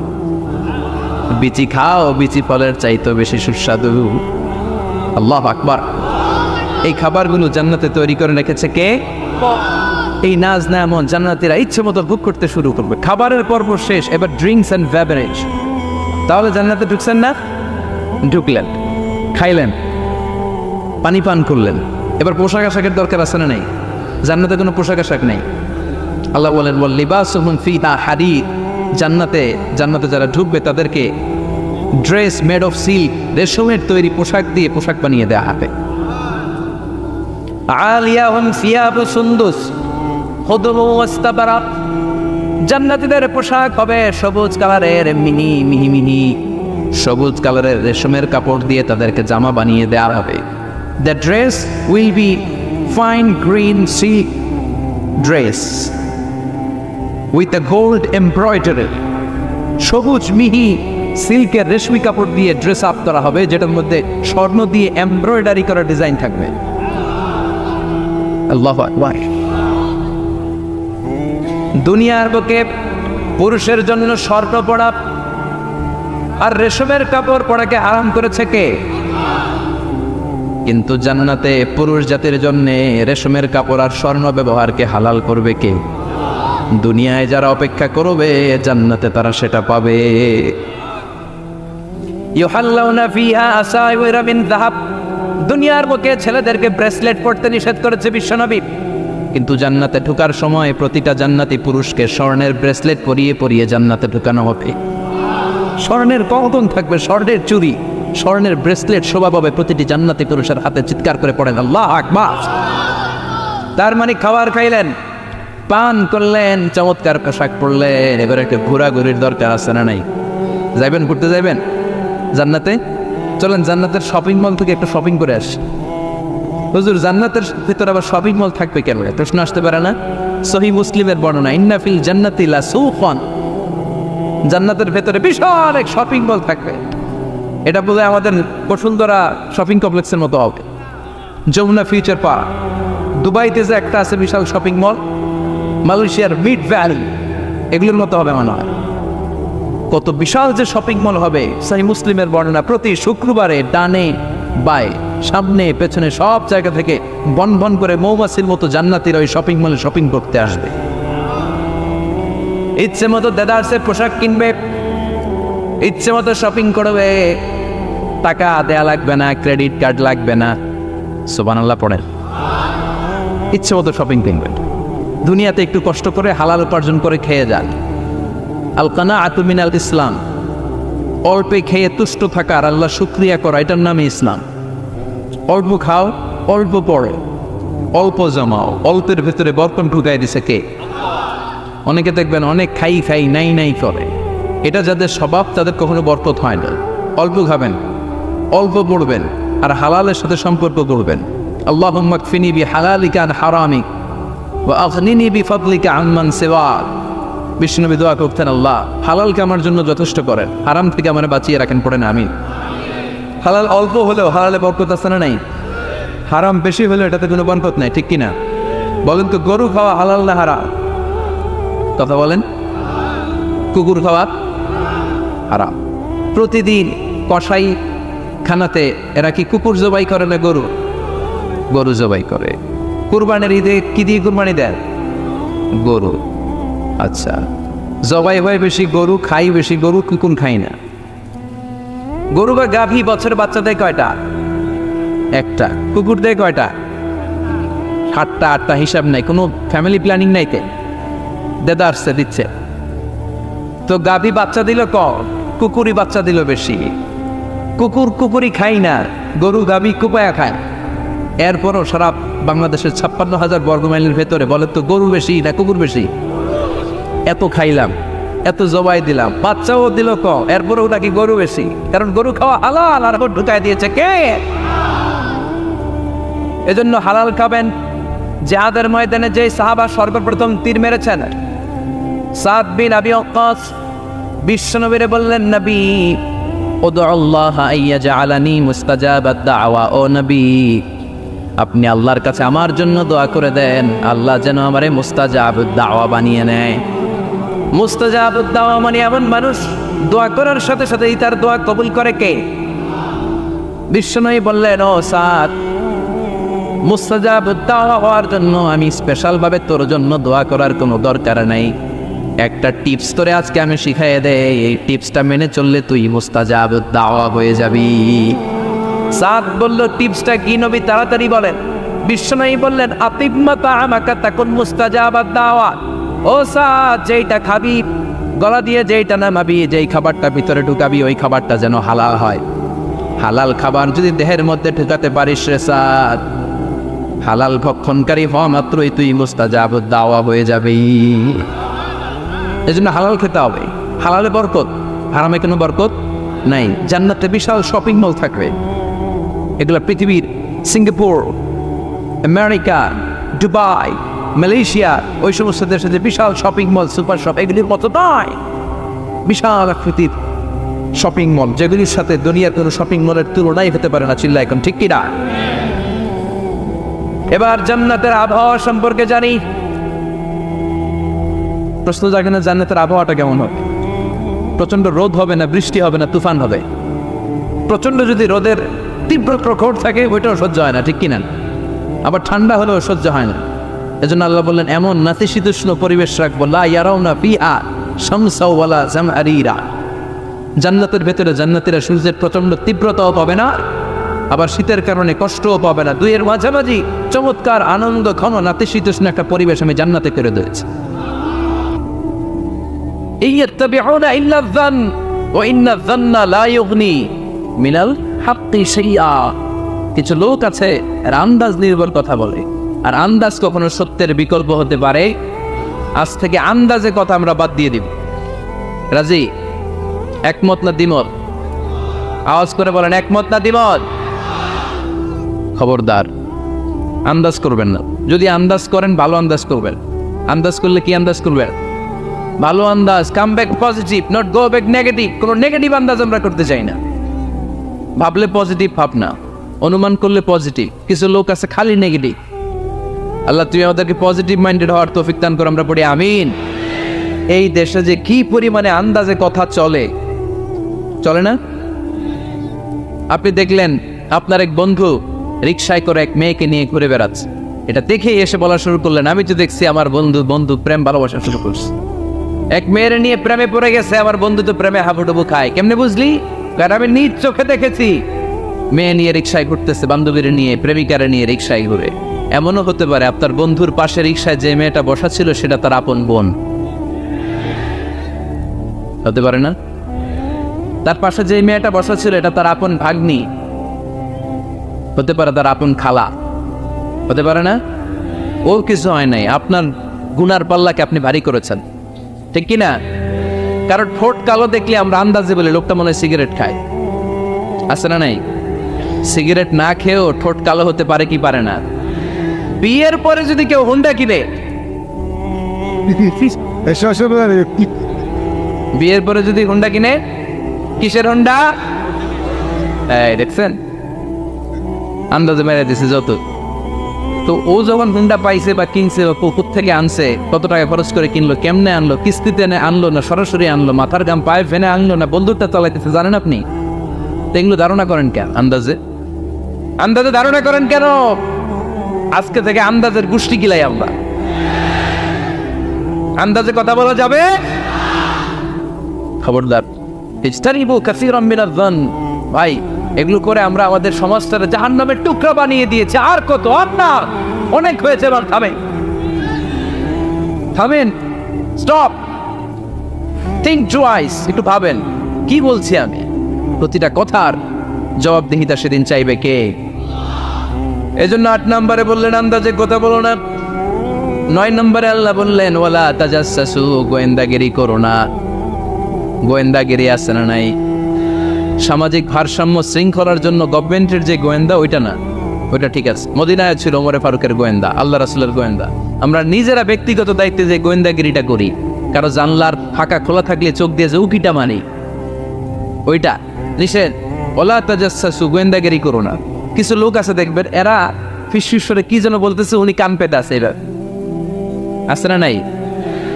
বিচি খাও, বিচি ফলের চাইতে বেশি সুস্বাদু। আল্লাহু আকবার। এই খাবারগুলো জান্নাতে তৈরি করে রেখেছে কে? এই নাজ নেয়ামত জান্নাতীরা ইচ্ছে মতো ভোগ করতে শুরু করবে। খাবারের পর্ব শেষ, এবার ড্রিঙ্কস এন্ড বেভারেজ। তাহলে জান্নাতে ঢুকছেন না? ঢুকলেন, খাইলেন, পানি পান করলেন। এবার পোশাক আশাকের দরকার আছে না নেই? জান্নাতে কোনো পোশাক আশাক নেই। আল্লাহ বলেন ওয়াল লিবাসুহুম ফিহা হারির। জান্নাতে যারা ঢুকবে তাদেরকে ড্রেস মেড অফ সিল্ক, রেশমের তৈরি পোশাক দিয়ে পোশাক বানিয়ে দেওয়া হবে। আলিয়াহুম সিয়াবু সুন্দুস খুদরু ওয়াস্তাবারাক। জান্নাতীদের পোশাক হবে সবুজ কালারের, মিহি সবুজ কালারের রেশমের কাপড় দিয়ে তাদেরকে জামা বানিয়ে দেওয়া হবে। The dress will be fine green silk dress with a gold embroidery. সবুজ মিহি সিল্কের রেশমি কাপড় দিয়ে ড্রেস আপ করা হবে, যেটার মধ্যে স্বর্ণ দিয়ে এমব্রয়ডারি করা ডিজাইন থাকবে। আল্লাহু আকবার। দুনিয়ার বুকে পুরুষের জন্য স্বর্ণ পরা আর রেশমের কাপড় পরাকে হারাম করেছে কে? কিন্তু জান্নাতে পুরুষ জাতির জন্য রেশমের কাপড় আর স্বর্ণ ব্যবহারকে হালাল করবে কে? দুনিয়ায় যারা অপেক্ষা করবে, জান্নাতে তারা সেটা পাবে। ইউহাল্লাউনা ফিহা আসাইওয়ারা মিন যাহাব। দুনিয়ার বুকে ছেলেদেরকে ব্রেসলেট পরতে নিষেধ করেছে বিশ্বনবী, কিন্তু জান্নাতে ঢোকার সময় প্রতিটা জান্নাতি পুরুষকে স্বর্ণের ব্রেসলেট পরিয়ে পরিয়ে জান্নাতে ঢোকানো হবে। স্বর্ণের কঙ্কন থাকবে, স্বর্ণের চুড়ি, স্বর্ণের ব্রেসলেট শোভা পাবে প্রতিটি জান্নাতি পুরুষের হাতে। চিৎকার করে পড়েন আল্লাহু আকবার। তার মানে খাবার খাইলেন, পান করলেন, চমৎকার পোশাক পরলেন, এবার একটা ঘোরাঘুরির দরকার আছে না নাই? যাইবেন, ঘুরতে যাইবেন জান্নাতে? চলেন জান্নাতের শপিং মল থেকে একটু শপিং করে আসি। হুজুর জান্নাতের ভিতরে আবার শপিং মল থাকবে কেন? প্রশ্ন আসতে পারে না? সহিহ মুসলিমের বর্ণনা, ইন্না ফিল জান্নাতি লা সুকান, জান্নাতের ভেতরে বিশাল এক শপিং মল থাকবে। এটা বলে আমাদের বসুন্ধরা শপিং কমপ্লেক্সের মতো হবে, যমুনা ফিউচার পার্ক। দুবাইতে যে একটা আছে বিশাল শপিং মল, মালয়েশিয়ার মিড ভ্যালি, এগুলোর মতো হবে মনে হয়। কত বিশাল যে শপিং মল হবে। সহিহ মুসলিমের বর্ণনা, প্রতি শুক্রবারে ডানে বায়ে সামনে পেছনে সব জায়গা থেকে বন বন করে মৌমাছির মতো জান্নাতীরা ওই শপিং মলে শপিং করতে আসবে। ইচ্ছে মতো দেদারসের পোশাক কিনবে, ইচ্ছে মতো শপিং করবে, টাকা দেয়া লাগবে না, ক্রেডিট কার্ড লাগবে না। সুবহানাল্লাহ পড়েন। ইচ্ছে মতো শপিং কিনবেন। দুনিয়াতে একটু কষ্ট করে হালাল উপার্জন করে খেয়ে যান। আল কানাআতু মিনাল ইসলাম, অল্পে খেয়ে তুষ্ট থাকা আর আল্লাহ শুকরিয়া করা, এটার নামে ইসলাম। অল্প খাও, অল্প পড়ো, অল্প জমাও, অল্পের ভেতরে বরকত ঢুকাই দিছে কে? অনেকে দেখবেন অনেক খাই খাই নাই নাই করে, এটা যাদের স্বভাব তাদের কখনো বরকত হয় না। অল্প খাবেন, অল্প পড়বেন, আর হালালের সাথে সম্পর্ক করবেন। আল্লাহুম্মা কফিনি বিহালালিকা আন হারামিক ওয়া আগনিনি বিফাদলিকা আম্মান সিওয়াক। বিষ্ণুনবী দোয়া করতেন, আল্লাহ হালালকে আমার জন্য যথেষ্ট করেন, হারাম থেকে আমার বাঁচিয়ে রাখেন। পড়েন আমিন। হালাল অল্প হলেও হালালে বরকত আছে না নাই? হারাম বেশি হলেও এটাতে কোনো বরকত নাই, ঠিক কিনা? বলেন তো, গরু খাওয়া হালাল না হারাম? কথা বলেন। কুকুর খাওয়া হারাম। প্রতিদিন কসাই খানাতে এরা কি কুকুর জবাই করে না গরু? গরু জবাই করে। কুরবানির ঈদে কি দিয়ে কুরবানি দেন? গরু। আচ্ছা, জবাই হয় বেশি গরু, খাই বেশি গরু, কুকুর খাই না। গরু বা গাভী বছরে বাচ্চা দেয় কয়টা? একটা। কুকুর দেয় কয়টা? 7টা 8টা, হিসাব নাই, কোনো ফ্যামিলি প্ল্যানিং নাই। কে দেদা আসছে দিচ্ছে তো গাভী বাচ্চা দিল কম, কুকুরই বাচ্চা দিল বেশি। কুকুরই খাই না, গরু গাভী কুপায়া খায়। এরপরও সারা বাংলাদেশের 56,000 বর্গমাইলের ভেতরে বলেন তো, গরু বেশি না কুকুর বেশি? এত খাইলাম, এত জবাই দিলাম, বাচ্চাও দিল কম, এরপরেও নাকি গরু বেশি। কারণ গরু খাওয়া হালাল, আর ঢুকাই দিয়েছে কে? এজন্য হালাল খাবেন। জিহাদের ময়দানে যে সাহাবা সর্বপ্রথম তীর মেরেছেন, সাদ বিন আবি ওয়াক্কাস, বিশ্বনবীরে বললেন, নবী উদউ আল্লাহ আইয়াজআলানি মুস্তাজাবাদ দাওয়া। ও নবী, আপনি আল্লাহর কাছে আমার জন্য দোয়া করে দেন, আল্লাহ যেন আমারে মুস্তাজাবুদ দাওয়া বানিয়ে নেয়। মুস্তাজাবুদ দাওয়া মানে এমন মানুষ দোয়া করার সাথে সাথেই তার দোয়া কবুল করে কে? বিশ্বনবী বললেন, ও সাদ, মুস্তাজাবুদ দাওয়া হওয়ার জন্য আমি স্পেশাল ভাবে তোর জন্য দোয়া করার কোনো দরকার নাই। একটা টিপস তোরে আজকে আমি শিখাই দেই, এই টিপসটা মেনে চললে তুই মুস্তাজাবুদ দাওয়া হয়ে যাবি। সাদ বলল, টিপসটা কি নবী? তাড়াতাড়ি বলেন। বিশ্বনবী বললেন, আতিম্মা তাআমাকা তাকুন মুস্তাজাবাদ দাওয়া। ও সাদ, যেইটা খাবি গলা দিয়ে, যেইটা নামাবি, যেই খাবারটা ভিতরে ঢুকাবি, ওই খাবারটা যেন হালাল হয়। হালাল খাবার যদি দেহের মধ্যে ঢুকাতে পারিস রে সাদ, হালাল ভক্ষণকারী হওয়া মাত্রই তুই মুস্তাজাবুদ দাওয়া হয়ে যাবি। এজন্য হালাল খেতে হবে। হালালে বরকত, হারামে কোনো বরকত নাই। জান্নাতে বিশাল শপিং মল থাকবে। এগুলো পৃথিবীর সিঙ্গাপুর, আমেরিকা, দুবাই, মালয়েশিয়া, ওই সমস্ত দেশে যে বিশাল শপিং মল, সুপার শপ, এগুলির মতো নয়। বিশাল আকৃতির শপিং মল, যেগুলির সাথে দুনিয়ার কোনো শপিং মলের তুলনাই হতে পারে না। চিল্লা এখন ঠিক কিনা? এবার জান্নাতের আবহাওয়া সম্পর্কে জানি। প্রশ্ন জাগে না, জান্নাতের আবহাওয়াটা কেমন হবে? প্রচন্ড রোদ হবে না, বৃষ্টি হবে না, তুফান হবে? প্রচন্ড যদি রোদের তীব্র প্রখর থাকে, ওইটাও সহ্য হয় না, ঠিক কিনা? আবার ঠান্ডা হলেও সহ্য হয় না। এজন্য আল্লাহ বললেন, এমন নাতিশীতোষ্ণ পরিবেশ রাখবো, লা ইয়ারাউনা ফিহা শামসাও ওয়ালা জামহারিরা। জান্নাতের ভেতরে জান্নাতীরা সূর্যের প্রচন্ড তীব্রতাও পাবে না, আবার শীতের কারণে কষ্টও পাবে না। দুইয়ের মাঝামাঝি চমৎকার আনন্দ ঘন নাতিশীতোষ্ণ একটা পরিবেশ আমি জান্নাতে করে দিয়েছি। ইয়াত্তাবিউনা ইল্লা যান ওয়া ইন্না যান্না লা ইউগনি মিনাল হাক্কি শাইআ। কিছু লোক আছে এরা আন্দাজ নির্ভর কথা বলে, আর আন্দাজ কখনো সত্যের বিকল্প হতে পারে। আজ থেকে আন্দাজে কথা আমরা বাদ দিয়ে দিব। রাজি? একমত না দ্বিমত? আওয়াজ করে বলেন, একমত না দ্বিমত? খবরদার আন্দাজ করবেন না। যদি আন্দাজ করেন ভালো আন্দাজ করবেন। আন্দাজ করলে কি আন্দাজ করবেন? ভালো আন্দাজ। Come back positive, not go back negative. কোনো নেগেটিভ আন্দাজ আমরা করতে চাই না। ভাবলে পজিটিভ ভাবনা, অনুমান করলে পজিটিভ। কিছু লোক আছে খালি নেগেটিভ। আল্লাহ তুই আমাদেরকে পজিটিভ মাইন্ডেড হওয়ার তৌফিক দান কর, আমরা পড়ি আমিন। এই দেশে যে কি পরিমাণে আন্দাজে কথা চলে, চলে না? আপনি দেখলেন আপনার এক বন্ধু রিকশায় করে এক মেয়েকে নিয়ে ঘুরে বেড়াচ্ছে, এটা দেখেই এসে বলা শুরু করলেন, আমি তো দেখছি আমার বন্ধু প্রেম ভালোবাসা শুরু করছে, এক মেয়ের নিয়ে প্রেমে পড়ে গেছে, আমার বন্ধু তো প্রেমে হাবুডুবু খায়। কেমনে বুঝলি? কারণ আমি নিজ চোখে দেখেছি। মেয়ে নিয়ে রিকশায় ঘুরতেছে, বান্ধবীর নিয়ে, প্রেমিকারে নিয়ে রিকশায় ঘুরে। এমনও হতে পারে আপনার বন্ধুর পাশে রিকশায় যে মেয়েটা বসা ছিল সেটা তার আপন বোন, হতে পারে না? তার পাশে যে মেয়েটা বসা ছিল এটা তার আপন ভাগ্নি, হতে পারে তার আপন খালা, হতে পারে না? ও কিছু হয় নাই, আপনার গুনার পাল্লাকে আপনি ভারী করেছেন, ঠিক কিনা? কারণ ঠোঁট কালো দেখলে আমরা আন্দাজে বলি লোকটা মনে হয় সিগারেট খায়, আছে না নাই? সিগারেট না খেয়েও ঠোঁট কালো হতে পারে কি পারে না? বিয়ের পরে যদি কেউ হুন্ডা কিনে, বিয়ের পরে যদি হুন্ডা কিনে, কিসের হুন্ডা? এই দেখছেন, আন্দাজে মেরে দিছে যত। তো ও যখন হুন্ডা পাইছে বা কিনছে বা পুকুর থেকে আনছে, কত টাকা খরচ করে কিনলো, কেমনে আনলো, কিস্তিতে আনলো না সরাসরি আনলো, মাথার গাম পায়ে ফেনে আনলো না বন্দুকটা চালাইতেছে, জানেন আপনি? এগুলো ধারণা করেন কেন? আন্দাজে ধারণা করেন কেন? আজকে থেকে আন্দাজের গোষ্ঠী গিলাই আমরা। আন্দাজে কথা বলা যাবে? খবরদার। ইজতানিবু কাসীরাম মিনাজ যান। ভাই, এগুলো করে আমরা আমাদের সমাজটাকে জাহান্নামের টুকরা বানিয়ে দিয়েছি। আর কত? আর না, অনেক হয়েছে। এবার থামেন, স্টপ, থিঙ্ক টুয়াইস। একটু ভাবেন কি বলছি আমি। প্রতিটা কথার জবাবদিহিতা সেদিন চাইবে কে? এজন্য 8 নম্বরে বললেন আন্দাজে কথা বলো না। 9 নম্বরে আল্লাহ বললেন ওয়ালা তাজাসসু, গোয়েন্দাগিরি করো না। গোয়েন্দাগিরি আছে না নাই? সামাজিক ভারসাম্য শৃঙ্খলার জন্য গভর্নমেন্টের যে গোয়েন্দা, ওইটা না, ওইটা ঠিক আছে। মদিনায় ছিল ওমরে ফারুকের গোয়েন্দা, আল্লাহ রাসূলের গোয়েন্দা। আমরা নিজেরা ব্যক্তিগত দায়িত্বে যে গোয়েন্দাগিরিটা করি, কারো জানলার ফাঁকা খোলা থাকলে চোখ দিয়ে যে উকিটা মানি, ওইটা নিষেধ। ওয়ালা তাজাসসু, গোয়েন্দাগিরি করো না। কিছু লোক আছে দেখবেন, এরা ফিসফিসরে কি যেন বলতেছে, উনি কান পেতে আছে, এবার আছে না নাই?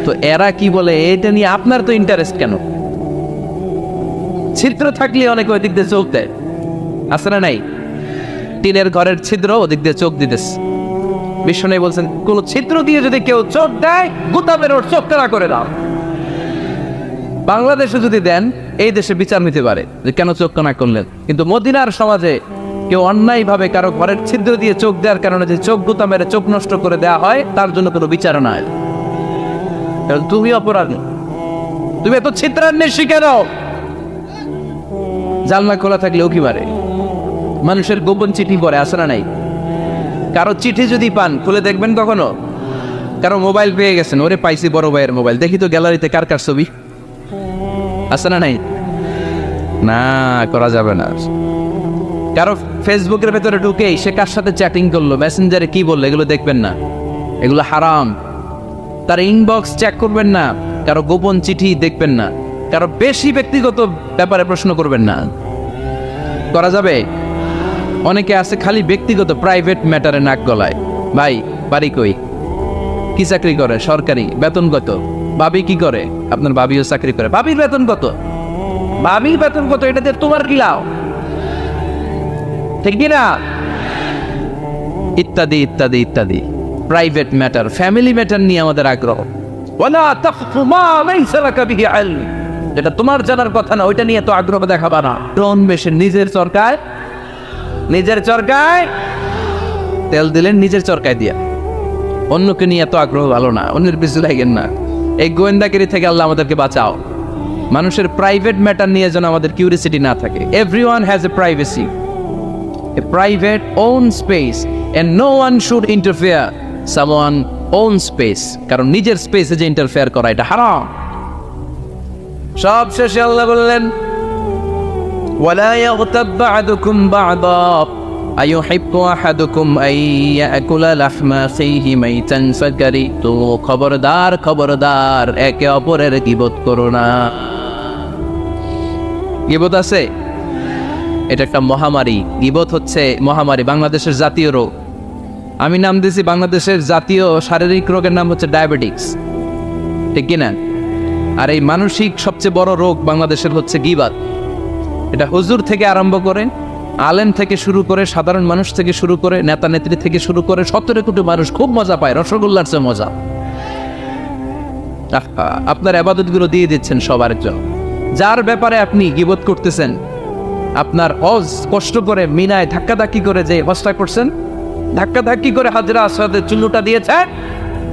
তো এরা কি বলে এটা নিয়ে আপনার তো ইন্টারেস্ট কেন? ছিদ্র থাকলে অনেকে ওই দিক দিয়ে চোখ দেয়, আছে না নাই? টিনের ঘরের ছিদ্র, ওদিক দিয়ে চোখ দিতেছে। বিষ্ণু বলছেন কোন ছিদ্র দিয়ে যদি কেউ চোখ দেয়, গুতাবের ওর চোখ কানা করে দাও। বাংলাদেশে যদি দেন, এই দেশে বিচার নিতে পারে যে কেন চোখ কানা করলেন। কিন্তু মদিনার সমাজে কেউ অন্যায় ভাবে কারো ঘরের ছিদ্র দিয়ে চোখ দেওয়ার কারণে যে চোখ গুতা মেরে চোখ নষ্ট করে দেওয়া হয়, তার জন্য কোনো বিচার নাই। তুমি অপরাধী, তুমি এত ছিদ্রান্বেষী কেন? জানলা খোলা থাকলে উকি মারে, মানুষের গোপন চিঠি পড়ে, আসে না নাই? কারো চিঠি যদি পান, খুলে দেখবেন কখনো? কারো মোবাইল পেয়ে গেছেন, ওরে পাইছি বড় ভাইয়ের মোবাইল, দেখি তো গ্যালারিতে কার কার ছবি, আসে না নাই? না, করা যাবে না। কারো ফেসবুকের ভেতরে ঢুকে সে কার সাথে চ্যাটিং করলো, মেসেঞ্জারে কি বললো, এগুলো দেখবেন না, এগুলো হারাম। তার ইনবক্স চেক করবেন না, কারো গোপন চিঠি দেখবেন না, কারো বেশি ব্যক্তিগত ব্যাপারে প্রশ্ন করবেন না। করা যাবে? অনেকে আছে খালি ব্যক্তিগত প্রাইভেট ম্যাটারে নাক গলায়। ভাই, বাড়ি কই, কি চাকরি করে, সরকারি, বেতন কত? ভাবি কি করে? আপনার ভাবিও চাকরি করে, ভাবির বেতন কত? ভাবির বেতন কত? এটাতে তোমার কি লাভ? ঠিক কিনা? ইত্যাদি ইত্যাদি ইত্যাদি প্রাইভেট ম্যাটার, ফ্যামিলি ম্যাটার নিয়ে আমাদের আগ্রহ। ওয়ালা তাকফু মা লাইসা লাকা বিহি ইলম, যেটা তোমার জানার কথা না, ওইটা নিয়ে তো আগ্রহ দেখাবা না। ডন বেশে নিজের সরকার নিজের চরকায় তেল দিলেন, নিজের চরকায় দিয়া। অন্যকে নিয়ে এত আগ্রহ ভালো না, অন্যের পিছু লাগেন না। এই গোয়েন্দাগিরি থেকে আল্লাহ আমাদেরকে বাঁচাও। মানুষের প্রাইভেট ম্যাটার নিয়ে যেন আমাদের কিউরিসিটি না থাকে। Everyone has a privacy, a private own space, and no one should interfere someone own space. কারণ নিজের স্পেসে যে ইন্টারফেয়ার করা এটা হারাম। সব শেষে আল্লাহ বললেন, ওয়ালা ইয়াগতাব বা'দুকুম বা'দা আইয়ুহিব্বু আহাদুকুম আন ইয়াকুলা লাহমা আখিহি মাইতান ফাকারিহতু। খবরদার খবরদার, একে অপরের গীবত করো না। গীবত আছে, এটা একটা মহামারী। গীবত হচ্ছে মহামারী, বাংলাদেশের জাতীয় রোগ। আমি নাম দিয়েছি বাংলাদেশের জাতীয় শারীরিক রোগের নাম হচ্ছে ডায়াবেটিক্স, ঠিক কিনা? আর এই মানসিক সবচেয়ে বড় রোগ বাংলাদেশের হচ্ছে গীবত। এটা হুজুর থেকে আরম্ভ করে, আলেম থেকে শুরু করে, সাধারণ মানুষ থেকে শুরু করে, নেতা নেত্রী থেকে শুরু করে 17 কোটি মানুষ খুব মজা পায়, রসগোল্লার চেয়ে মজা। আপনার ইবাদতগুলো দিয়ে দিচ্ছেন সবার জন্য। যার ব্যাপারে আপনি গীবত করতেছেন, আপনার হজ কষ্ট করে মিনায় ধাক্কাধাক্কি করে যে হজটা করছেন, ধাক্কাধাক্কি করে হাজরা আসওয়াদের চুল্লুটা দিয়েছেন,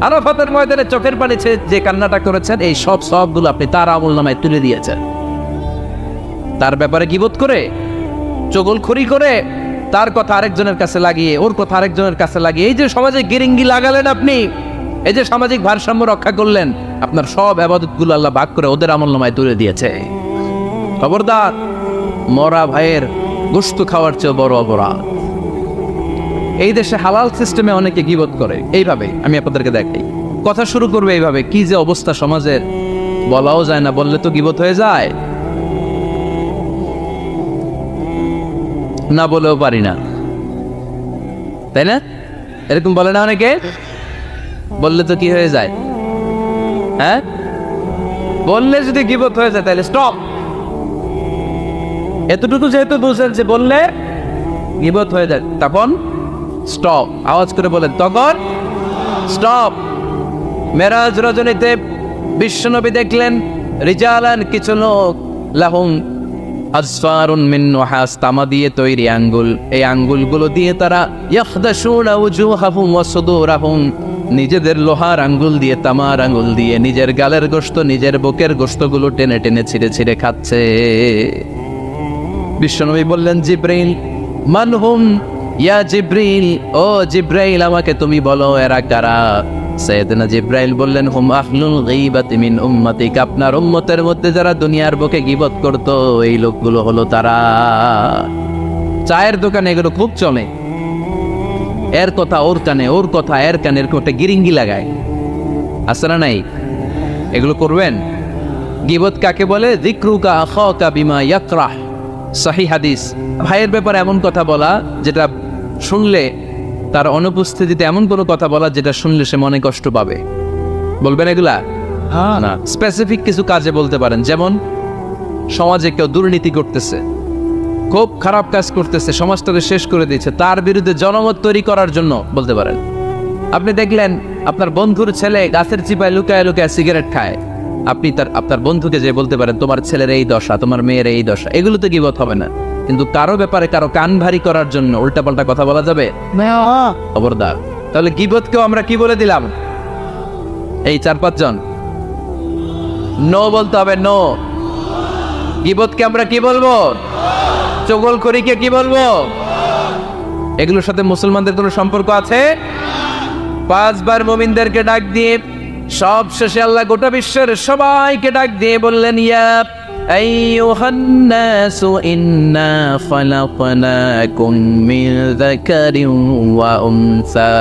আরাফাতের ময়দানে চোখের পানি যে কান্নাটা করেছেন, এই সব সবগুলো আপনি তার আমলনামায় তুলে দিয়েছেন। তার ব্যাপারে গীবত করে, চগলখড়ি করে, তার কথা আরেকজনের কাছে লাগিয়ে, ওর কথা আরেকজনের কাছে লাগিয়ে, এই যে সমাজে গিরিঙ্গি লাগালেন আপনি, এই যে সামাজিক ভারসাম্য রক্ষা করলেন, আপনার সব ইবাদতগুলো আল্লাহ ভাগ করে ওদের আমলনামায় তুলে দিয়েছে। খবরদার, মরা ভাইয়ের গোশত খাওয়ার চেয়ে বড় অপরাধ। এই দেশে হালাল সিস্টেমে অনেকে গীবত করে এইভাবে। আমি আপনাদেরকে দেখাই, কথা শুরু করবে এইভাবে। কি যে অবস্থা সমাজের, বলাও যায় না, বললে তো গীবত হয়ে যায়, না বলেও পারি না, তাই না? এরকম বলে না অনেকে? বললে তো কি হয়ে যায়? হ্যাঁ, বললে যদি গীবত হয়ে যায় তাহলে স্টপ। এতটুকু যেহেতু বুঝেন যে বললে গীবত হয়ে যায়, তখন স্টপ। আওয়াজ করে বলেন, তখন স্টপ। মেরাজ রজনীতে বিশ্বনবী দেখলেন রিজালান, কিছু লোক, লাহুম আসফারুন মিন নুহাস, তামা দিয়ে তৈরি আঙ্গুল। এই আঙ্গুলগুলো দিয়ে তারা ইয়াখদাশুনা উজুহাহুম ওয়া সুদুরাহুম, নিজেদের লোহার আঙ্গুল দিয়ে, তামার আঙ্গুল দিয়ে নিজের গালের গোশত, নিজের বুকের গোশতগুলো টেনে টেনে ছিঁড়ে ছিঁড়ে খাচ্ছে। বিশ্বনবী বললেন, জিব্রাইল, মানহুম ইয়া জিব্রাইল, ও জিব্রাইল আমাকে তুমি বলো এরা কারা? সাইয়েদনা জিব্রাইল বললেন, হুম আহলুল গীবাতি মিন উম্মতিক, আপনার উম্মতের মধ্যে যারা দুনিয়ার বুকে গীবত করতো, এই লোকগুলো হলো তারা। চায়ের দোকানে এগুলো খুব চলে, এর কথা ওর কানে, ওর কথা এর কানের কোটে গিরিঙ্গি লাগায়, আছে না নাই? এগুলো করবেন। গীবত কাকে বলে? যিকরুকা আখাকা বিমা ইয়াকরাহ, সহিহ হাদিস। ভাইয়ের ব্যাপারে এমন কথা বলা যেটা শুনলে, তার অনুপস্থিতিতে এমন কোনো কথা বলা যেটা শুনলে সে মনে কষ্ট পাবে। বলবেন এগুলা? না, স্পেসিফিক কিছু কাজে বলতে পারেন। যেমন সমাজে কেউ দুর্নীতি করতেছে, খুব খারাপ কাজ করতেছে, সমাজটাকে শেষ করে দিয়েছে, তার বিরুদ্ধে জনমত তৈরি করার জন্য বলতে পারেন। আপনি দেখলেন আপনার বন্ধুর ছেলে গাছের চিপায় লুকায় লুকায় সিগারেট খায়, আপনি আপনার বন্ধুকে যে বলতে পারেন, তোমার ছেলের এই দশা, তোমার মেয়ের এই দশা। এগুলো তো গীবত হবে না, কিন্তু কারো ব্যাপারে কারো কান ভারী করার জন্য উল্টাপাল্টা কথা বলা যাবে? খবরদার। তাহলে গীবতকেও আমরা কি বলে দিলাম? এই 4-5 জন নো বলতে হবে, নো। গীবতকে আমরা কি বলবো? চগলখড়িকে কি বলবো? এগুলোর সাথে মুসলমানদের কোনো সম্পর্ক আছে? 5 বার মুমিনদেরকে ডাক দিয়ে সব শেষে আল্লাহ গোটা বিশ্বের সবাইকে ডাক দিয়ে বললেন, ইয়া আইয়ুহান নাসু ইন্না খালাকনাকুম মিন যাকারিন ওয়া উনসা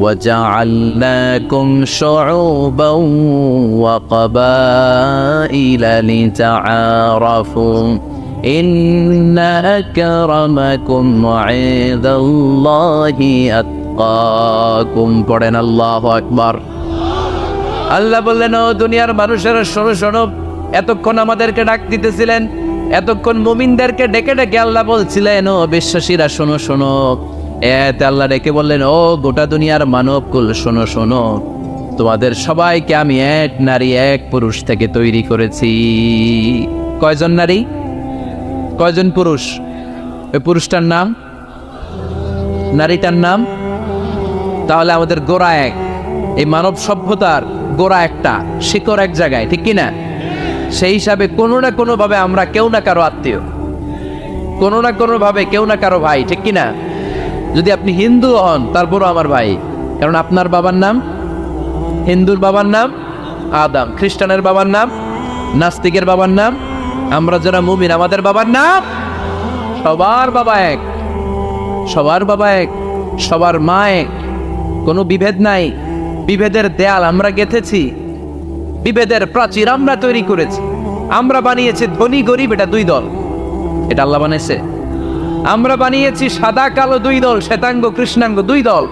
ওয়া জাআলনাকুম শুউবান ওয়া ক্বাবাইলা লিতাআরাফু ইন্না আকরামাকুম ইনদাল্লাহি আতকাকুম। পড়েন আল্লাহু আকবার। আল্লাহ বললেন, ও দুনিয়ার মানুষেরা শোনো শোনো, এতক্ষণ আমাদেরকে ডাক দিতেছিলেন, এতক্ষণ মুমিনদেরকে ডেকে ডেকে আল্লাহ বলছিলেন, ও বিশ্বাসীরা শোনো শোনো। এতে আল্লাহ ডেকে বললেন, ও গোটা দুনিয়ার মানবকুল শোনো শোনো, তোমাদের সবাইকে আমি এক নারী এক পুরুষ থেকে তৈরি করেছি। কয়জন নারী, কয়জন পুরুষ? ওই পুরুষটার নাম নারীটার নাম? তাহলে আমাদের গোড়া এক, এই মানব সভ্যতার গোড়া একটা, শিকড় এক জায়গায়, ঠিক কিনা? সেই হিসাবে কোনো না কোনো ভাবে আমরা কেউ না কারো আত্মীয়, কোনো না কোনো ভাবে কেউ না কারো ভাই, ঠিক কিনা? যদি আপনি হিন্দু হন তারপরও আমার ভাই, কারণ আপনার বাবার নাম, হিন্দুর বাবার নাম আদম, খ্রিস্টানের বাবার নাম, নাস্তিকের বাবার নাম, আমরা যারা মুমিন আমাদের বাবার নাম, সবার বাবা এক, সবার বাবা এক, সবার মা এক, কোনো বিভেদ নাই। বিভেদের দেয়াল আমরা গেঁথেছি, বিভেদের প্রাচীর আমরা তৈরি করেছি, আমরা বানিয়েছি ধনী গরিব এটা দুই দল, এটা আল্লাহ বানিয়েছে। আমরা বানিয়েছি সাদা কালো দুই দল, শ্বেতাঙ্গ কৃষ্ণাঙ্গ দুই দল,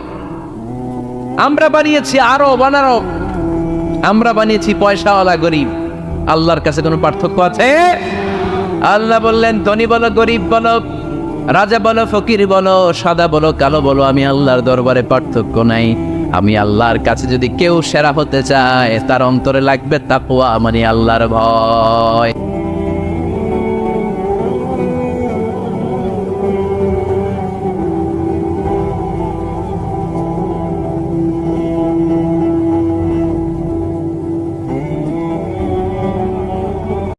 আমরা বানিয়েছি আরব অনারব, আমরা বানিয়েছি পয়সাওয়ালা গরিব। আল্লাহর কাছে কোনো পার্থক্য আছে? আল্লাহ বললেন ধনী বলো গরিব বলো, রাজা বলো ফকির বলো, সাদা বলো কালো বলো, আমি আল্লাহর দরবারে পার্থক্য নাই। আমি আল্লাহর কাছে যদি কেউ সেরা হতে চায় তার অন্তরে লাগবে তাকওয়া, মানে আল্লাহর ভয়।